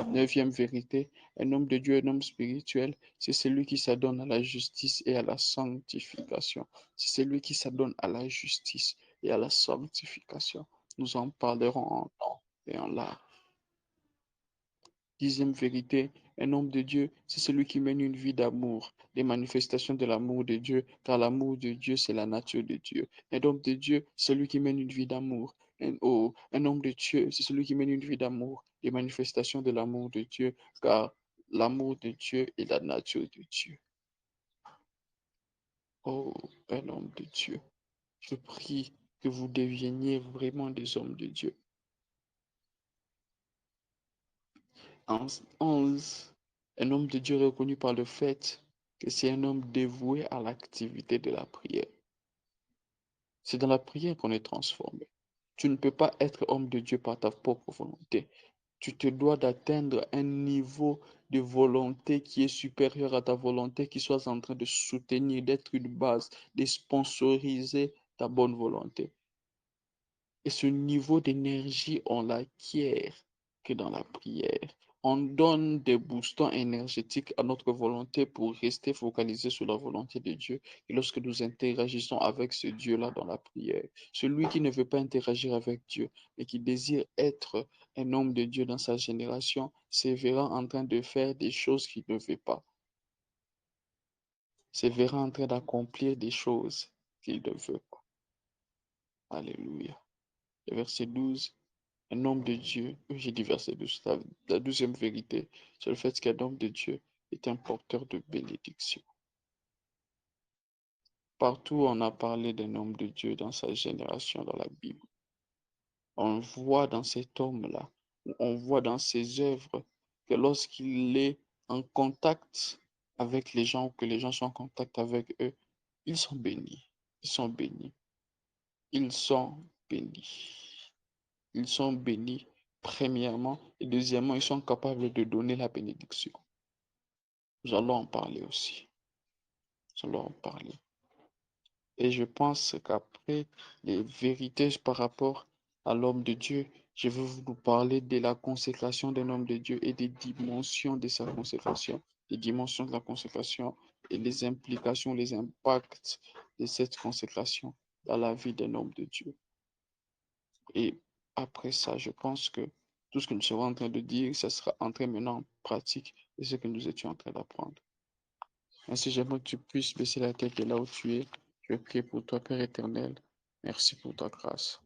Neuvième vérité, un homme de Dieu, un homme spirituel, c'est celui qui s'adonne à la justice et à la sanctification. C'est celui qui s'adonne à la justice et à la sanctification. Nous en parlerons en temps et en large. Dixième vérité, un homme de Dieu, c'est celui qui mène une vie d'amour, des manifestations de l'amour de Dieu, car l'amour de Dieu, c'est la nature de Dieu. Un homme de Dieu, c'est celui qui mène une vie d'amour. Un homme de Dieu, c'est celui qui mène une vie d'amour, des manifestations de l'amour de Dieu, car l'amour de Dieu est la nature de Dieu. Oh, un homme de Dieu, je prie que vous deveniez vraiment des hommes de Dieu. 11. Un homme de Dieu reconnu par le fait que c'est un homme dévoué à l'activité de la prière. C'est dans la prière qu'on est transformé. Tu ne peux pas être homme de Dieu par ta propre volonté. Tu te dois d'atteindre un niveau de volonté qui est supérieur à ta volonté, qui soit en train de soutenir, d'être une base, de sponsoriser ta bonne volonté. Et ce niveau d'énergie, on l'acquiert que dans la prière. On donne des boostants énergétiques à notre volonté pour rester focalisé sur la volonté de Dieu. Et lorsque nous interagissons avec ce Dieu-là dans la prière, celui qui ne veut pas interagir avec Dieu, mais qui désire être un homme de Dieu dans sa génération, se verra en train de faire des choses qu'il ne veut pas. Se verra en train d'accomplir des choses qu'il ne veut pas. Alléluia. Le verset 12. Un homme de Dieu, j'ai dit verset 12, la deuxième vérité, c'est le fait qu'un homme de Dieu est un porteur de bénédiction. Partout, on a parlé d'un homme de Dieu dans sa génération dans la Bible. On voit dans cet homme-là, on voit dans ses œuvres que lorsqu'il est en contact avec les gens ou que les gens sont en contact avec eux, ils sont bénis. Ils sont bénis. Ils sont bénis. Ils sont bénis, premièrement, et deuxièmement, ils sont capables de donner la bénédiction. Nous allons en parler aussi. Nous allons en parler. Et je pense qu'après les vérités par rapport à l'homme de Dieu, je vais vous parler de la consécration d'un homme de Dieu et des dimensions de sa consécration, les dimensions de la consécration et les implications, les impacts de cette consécration dans la vie d'un homme de Dieu. Et après ça, je pense que tout ce que nous serons en train de dire, ça sera entré maintenant en pratique de ce que nous étions en train d'apprendre. Ainsi, j'aimerais que tu puisses baisser la tête de là où tu es. Je vais prier pour toi, Père éternel. Merci pour ta grâce.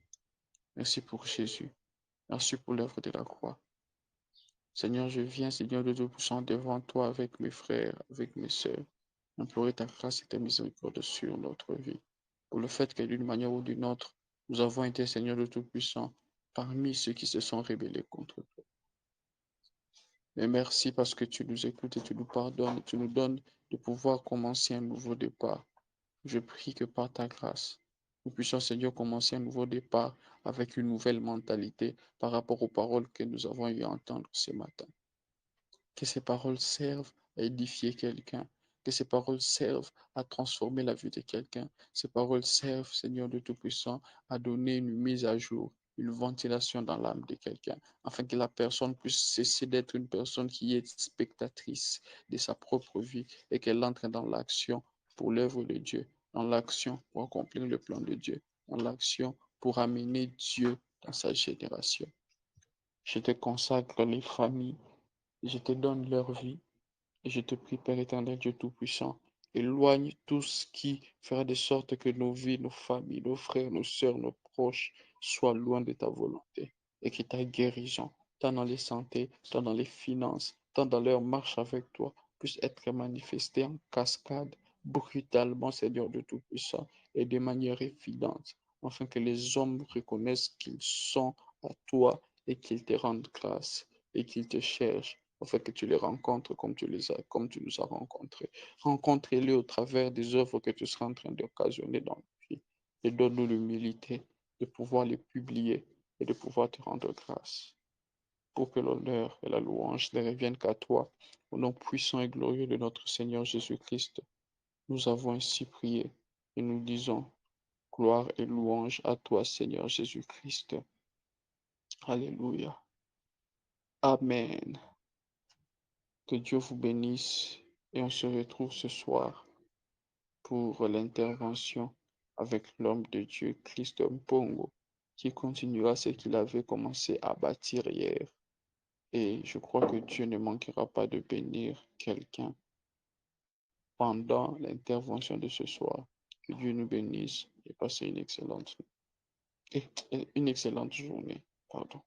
Merci pour Jésus. Merci pour l'œuvre de la croix. Seigneur, je viens, Seigneur de Tout-Puissant, devant toi avec mes frères, avec mes sœurs, implorer ta grâce et ta miséricorde sur notre vie. Pour le fait que d'une manière ou d'une autre, nous avons été, Seigneur de Tout-Puissant, parmi ceux qui se sont rebellés contre toi. Mais merci parce que tu nous écoutes et tu nous pardonnes et tu nous donnes de pouvoir commencer un nouveau départ. Je prie que par ta grâce, nous puissions, Seigneur, commencer un nouveau départ avec une nouvelle mentalité par rapport aux paroles que nous avons eu à entendre ce matin. Que ces paroles servent à édifier quelqu'un, que ces paroles servent à transformer la vie de quelqu'un. Ces paroles servent, Seigneur de Tout-Puissant, à donner une mise à jour, une ventilation dans l'âme de quelqu'un, afin que la personne puisse cesser d'être une personne qui est spectatrice de sa propre vie et qu'elle entre dans l'action pour l'œuvre de Dieu, dans l'action pour accomplir le plan de Dieu, dans l'action pour amener Dieu dans sa génération. Je te consacre les familles, je te donne leur vie et je te prie, Père éternel, Dieu Tout-Puissant, éloigne tout ce qui fera de sorte que nos vies, nos familles, nos frères, nos sœurs, nos proches soient loin de ta volonté et que ta guérison, tant dans les santé, tant dans les finances, tant dans leur marche avec toi, puisse être manifestée en cascade, brutalement, Seigneur de Tout-Puissant, et de manière évidente, afin que les hommes reconnaissent qu'ils sont à toi et qu'ils te rendent grâce et qu'ils te cherchent afin que tu les rencontres comme tu nous as rencontrés. Rencontre-les au travers des œuvres que tu seras en train d'occasionner dans notre vie. Et donne-nous l'humilité de pouvoir les publier et de pouvoir te rendre grâce. Pour que l'honneur et la louange ne reviennent qu'à toi, au nom puissant et glorieux de notre Seigneur Jésus-Christ. Nous avons ainsi prié et nous disons gloire et louange à toi, Seigneur Jésus-Christ. Alléluia. Amen. Que Dieu vous bénisse et on se retrouve ce soir pour l'intervention avec l'homme de Dieu, Christ Mpongo, qui continuera ce qu'il avait commencé à bâtir hier. Et je crois que Dieu ne manquera pas de bénir quelqu'un pendant l'intervention de ce soir. Que Dieu nous bénisse et passe une excellente journée. Pardon.